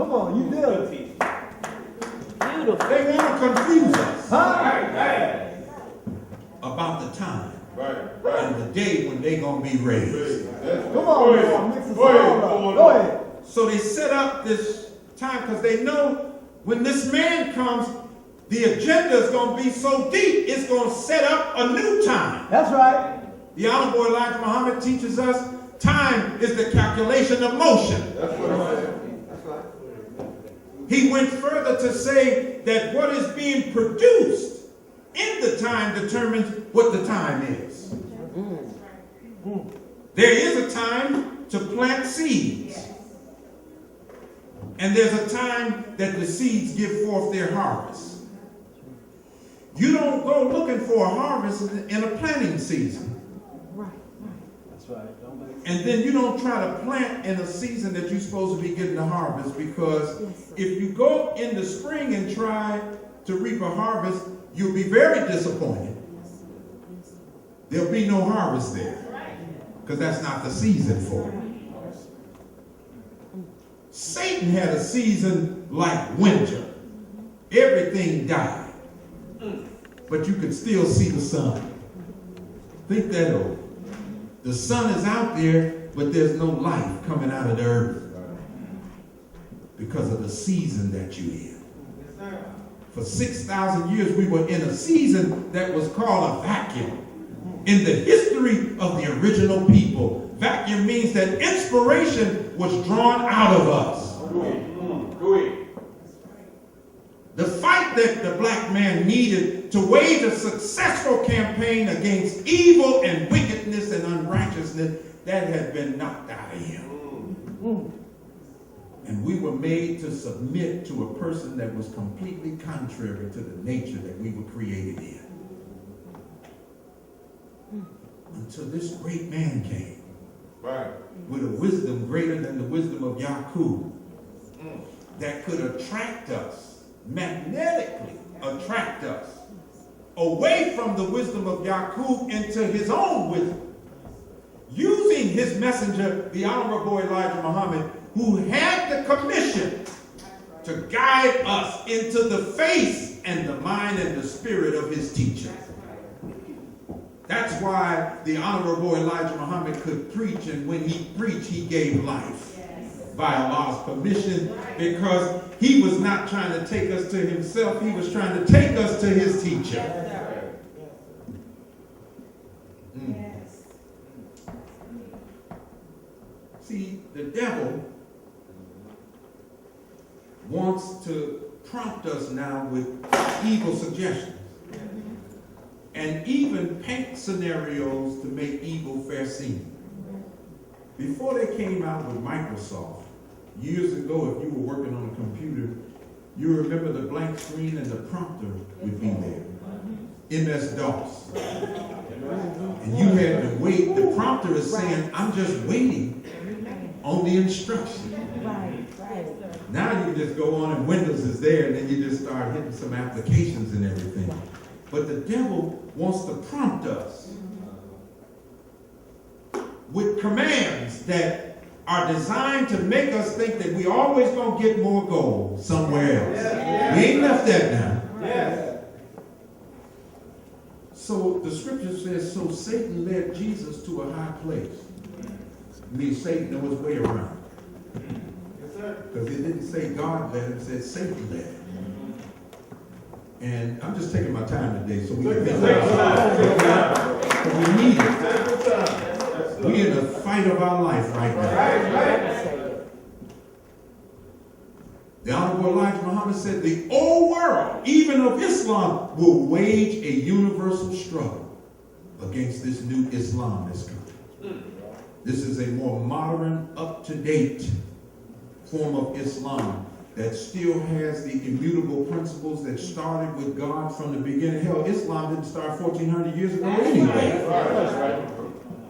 Come on, you do. Beautiful. They want to confuse us. Huh? About the time. Right. And the day when they're going to be raised. Come on, man. Mix us all up. Go ahead. So they set up this time because they know when this man comes, the agenda is going to be so deep, it's going to set up a new time. That's right. The Honorable Elijah Muhammad teaches us time is the calculation of motion. That's what I said. That's right. He went further to say that what is being produced in the time determines what the time is. There is a time to plant seeds. And there's a time that the seeds give forth their harvest. You don't go looking for a harvest in a planting season. That's right. And then you don't try to plant in a season that you're supposed to be getting a harvest, because if you go in the spring and try to reap a harvest, you'll be very disappointed. There'll be no harvest there because that's not the season for it. Satan had a season like winter. Everything died. But you could still see the sun. Think that over. The sun is out there, but there's no life coming out of the earth because of the season that you're in. For 6,000 years, we were in a season that was called a vacuum. In the history of the original people, vacuum means that inspiration was drawn out of us. The fight that the black man needed to wage a successful campaign against evil and wickedness and unrighteousness, that had been knocked out of him. And we were made to submit to a person that was completely contrary to the nature that we were created in. Until this great man came. Right. With a wisdom greater than the wisdom of Yaqub, that could attract us, magnetically attract us, away from the wisdom of Yaqub into his own wisdom. Using his messenger, the Honorable Elijah Muhammad, who had the commission to guide us into the face and the mind and the spirit of his teacher. That's why the Honorable Elijah Muhammad could preach, and when he preached, he gave life by Allah's permission, because he was not trying to take us to himself, he was trying to take us to his teacher. See, the devil wants to prompt us now with evil suggestions and even paint scenarios to make evil fair seem. Before they came out with Microsoft, years ago, if you were working on a computer, you remember the blank screen and the prompter would be there. MS-DOS. And you had to wait. The prompter is saying, I'm just waiting on the instruction. Now you just go on and Windows is there, and then you just start hitting some applications and everything. But the devil wants to prompt us with commands that are designed to make us think that we always going to get more gold somewhere else. We ain't left that now. So the scripture says, so Satan led Jesus to a high place. I mean, Satan knows his way around. Because it didn't say God led him, it said Satan led him. And I'm just taking my time today so we can finish. Because we need it. We're in the fight of our life right now. The Honorable Elijah Muhammad said the whole world, even of Islam, will wage a universal struggle against this new Islam that's coming. This is a more modern, up-to-date form of Islam that still has the immutable principles that started with God from the beginning. Hell, Islam didn't start 1,400 years ago anyway.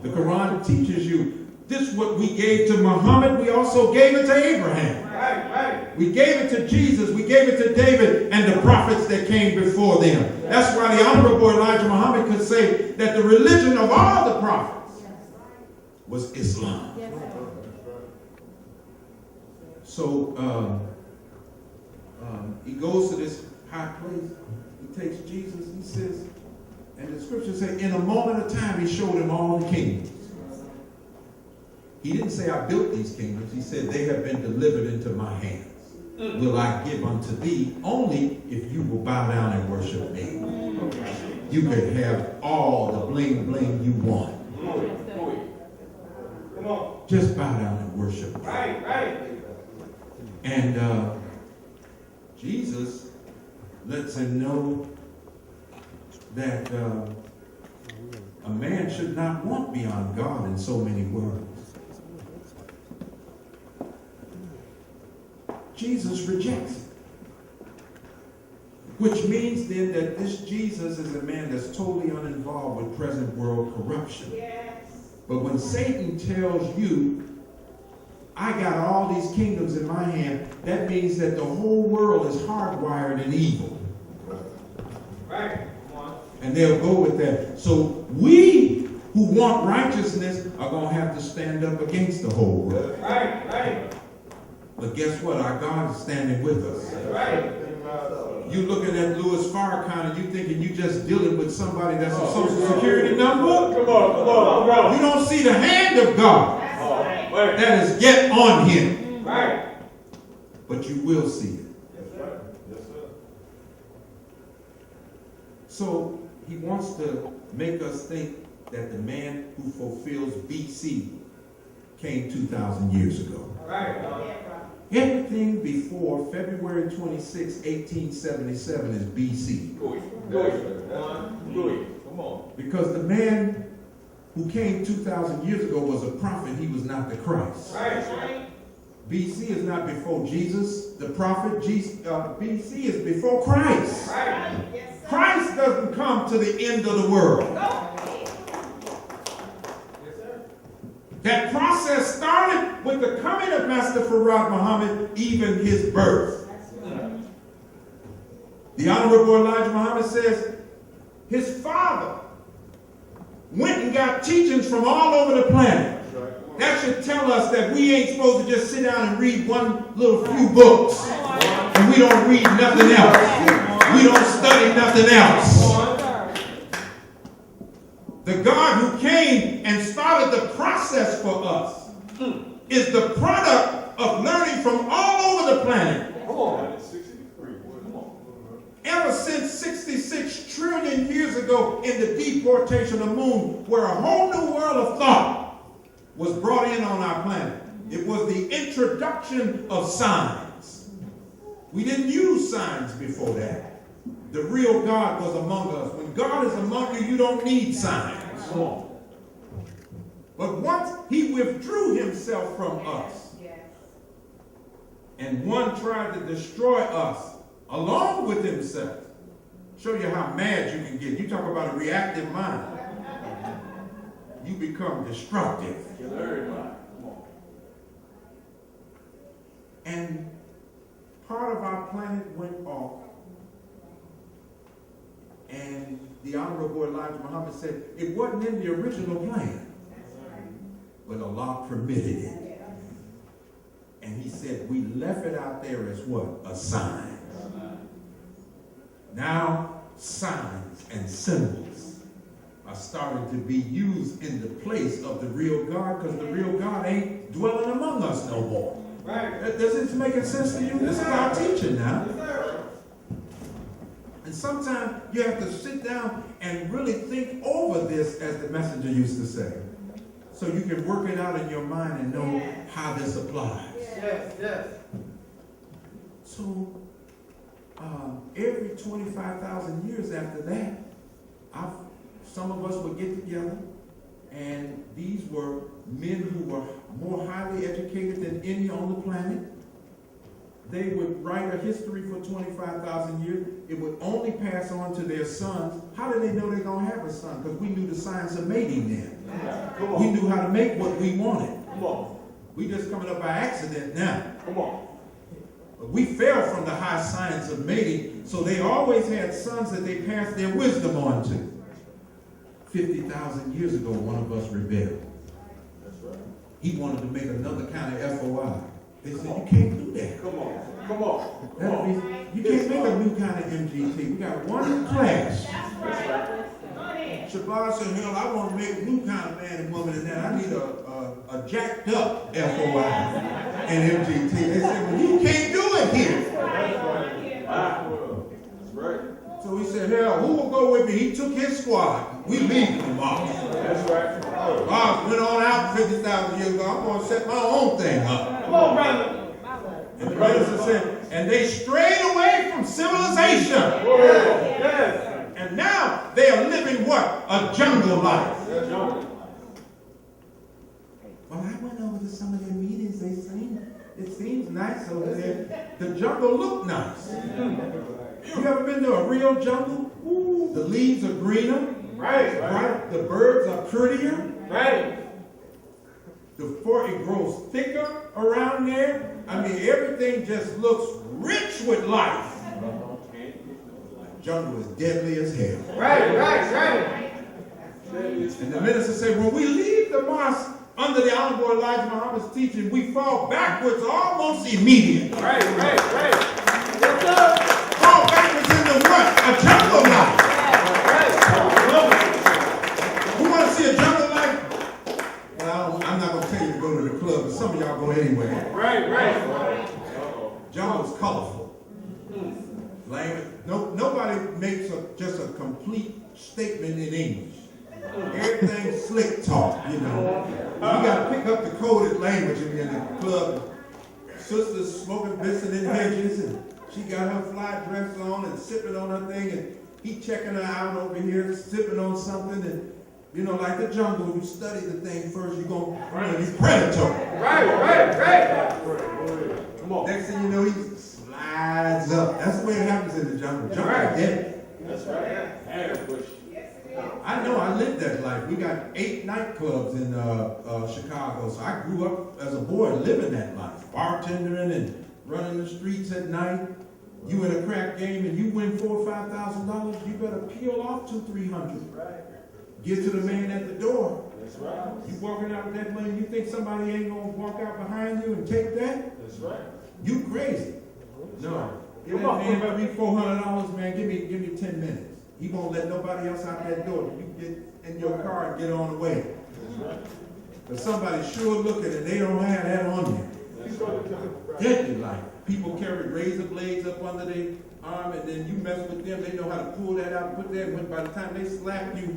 The Quran teaches you this, what we gave to Muhammad, we also gave it to Abraham. We gave it to Jesus, we gave it to David and the prophets that came before them. That's why the Honorable Elijah Muhammad could say that the religion of all the prophets was Islam. So he goes to this high place. He takes Jesus. He says, and the scripture says, in a moment of time, he showed him all the kingdoms. He didn't say, I built these kingdoms. He said, they have been delivered into my hands. Will I give unto thee only if you will bow down and worship me. You can have all the bling bling you want. Come on. Just bow down and worship me. Right. And Jesus lets him know that a man should not want beyond God in so many words. Jesus rejects it. Which means then that this Jesus is a man that's totally uninvolved with present world corruption. Yes. But when Satan tells you, I got all these kingdoms in my hand, that means that the whole world is hardwired in evil. Right. Come on. And they'll go with that. So we who want righteousness are going to have to stand up against the whole world. Right. But guess what? Our God is standing with us. Right. You looking at Louis Farrakhan and you thinking you just dealing with somebody that's a social security number? Come on. You don't see the hand of God that is yet on him. Right. But you will see it. Yes, sir. So he wants to make us think that the man who fulfills BC came 2,000 years ago. Right. Everything before February 26, 1877 is BC. Come on. Because the man who came 2,000 years ago was a prophet. He was not the Christ. Right. BC is not before Jesus, the prophet. BC is before Christ. Right. Christ doesn't come to the end of the world. That process started with the coming of Master Farrakhan Muhammad, even his birth. The Honorable Elijah Muhammad says his father went and got teachings from all over the planet. That should tell us that we ain't supposed to just sit down and read one little few books and we don't read nothing else. We don't study nothing else. The God who came and started the process for us is the product of learning from all over the planet. Ever since 66 trillion years ago in the deportation of the moon, where a whole new world of thought was brought in on our planet. It was the introduction of signs. We didn't use signs before that. The real God was among us. When God is among you, you don't need signs. But once he withdrew himself from us, and one tried to destroy us along with himself, show you how mad you can get. You talk about a reactive mind. You become destructive. And part of our planet went off. And the Honorable Elijah Muhammad said it wasn't in the original plan. But Allah permitted it. And he said we left it out there as what? A sign. Now signs and symbols are starting to be used in the place of the real God, because the real God ain't dwelling among us no more. Right. Does this make sense to you? This is our teaching now. And sometimes you have to sit down and really think over this, as the messenger used to say, so you can work it out in your mind and know how this applies. Yes. So every 25,000 years after that, some of us would get together, and these were men who were more highly educated than any on the planet. They would write a history for 25,000 years. It would only pass on to their sons. How did they know they're going to have a son? Because we knew the science of mating then. We knew how to make what we wanted. We just coming up by accident now. But we fell from the high science of mating, so they always had sons that they passed their wisdom on to. 50,000 years ago, one of us rebelled. He wanted to make another kind of FOI. They said, you can't do that. Come on. That'll be, you can't make a new kind of MGT. We got one class. Shabazz said, hell, I want to make a new kind of man and woman, and then I need a jacked up FOI and MGT. They said, well, you can't do it here. That's right. So he said, hell, who will go with me? He took his squad. We leave the Mosque. That's right. Mosque went on out 50,000 years ago. I'm going to set my own thing up. Come on, brother. And the minister said, and they strayed away from civilization. Yes. And now they are living what? A jungle life. That's jungle. Well, I went over to some of their meetings. It seems nice over there. The jungle looked nice. You ever been to a real jungle? Ooh, the leaves are greener. Right. The birds are prettier. Right. The it grows thicker around there. I mean, everything just looks rich with life. The jungle is deadly as hell. Right. And the minister said, when we leave the mosque under the Honorable Elijah Muhammad's teaching, we fall backwards almost immediately. Right. Yes, sir. Fall backwards into what? A jungle life. Who want to see a jungle life? Well, I'm not going to tell you to go to the club, but some of y'all go anyway. Right. Jungle's colorful. Language. Nobody makes just a complete statement in English. Everything's slick talk, you know. You got to pick up the coded language in the club. Sisters smoking Vincent in hedges, and she got her fly dress on and sipping on her thing, and he checking her out over here, sipping on something, and you know, like the jungle, you study the thing first, you're you predatory. Right. Come on. Next thing you know, he slides up. That's the way it happens in the jungle. Jungle is dead. That's right. I know, I lived that life. We got 8 nightclubs in Chicago, so I grew up as a boy living that life. Bartending and running the streets at night. You in a crack game and you win $4,000 or $5,000, you better peel off $200-300. Right. Get to the man at the door. That's right. You walking out with that money, you think somebody ain't gonna walk out behind you and take that? That's right. You crazy. No. Give that man $300-400, man, give me 10 minutes. He won't let nobody else out that door. You get in your car and get on the way. That's right. But somebody's sure looking and they don't have that on you. That's right. Deadly life. People carry razor blades up under their arm, and then you mess with them, they know how to pull that out and put that in. By the time they slap you,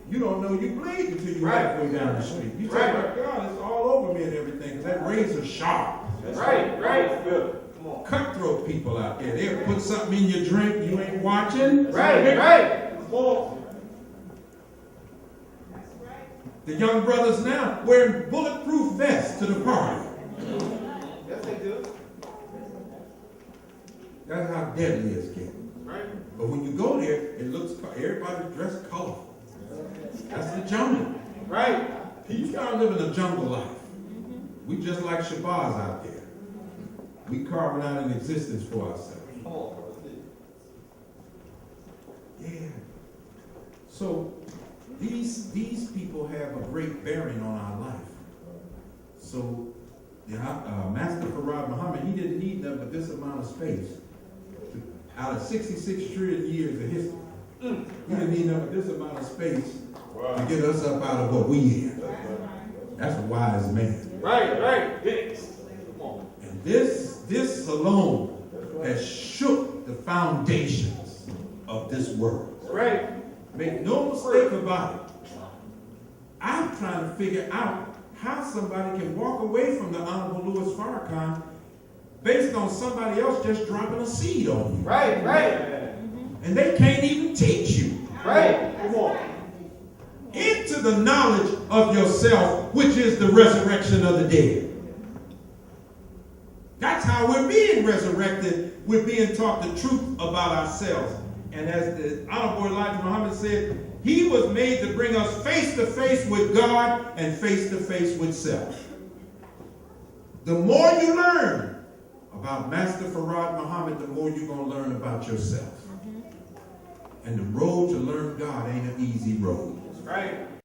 you don't know you bleed until you're halfway down the street. You say, my God, it's all over me and everything, because that razor's sharp. That's right. Good. Come on. Cutthroat people out there. They'll put something in your drink, you ain't watching. Right. Come on. The young brothers now wearing bulletproof vests to the party. Yes, they do. That's how deadly it's getting. Right. But when you go there, it looks, everybody's dressed colorful. That's the jungle. Right. You start living a jungle life. We just like Shabazz out there. We carving out an existence for ourselves. Come on. Yeah. So these people have a great bearing on our life. So Master Farrakhan Muhammad, he didn't need nothing but this amount of space. Out of 66 trillion years of history, he didn't need nothing but this amount of space to get us up out of what we in. That's a wise man. Right. Yes. Come on. And this alone has shook the foundations of this world. Right. Make no mistake about it. I'm trying to figure out how somebody can walk away from the Honorable Louis Farrakhan based on somebody else just dropping a seed on you. Right. And they can't even teach you. Right. Come on. Into the knowledge of yourself, which is the resurrection of the dead. That's how we're being resurrected. We're being taught the truth about ourselves. And as the Honorable Elijah Muhammad said, he was made to bring us face to face with God and face to face with self. The more you learn about Master Farrakhan Muhammad, the more you're going to learn about yourself. And the road to learn God ain't an easy road. Right.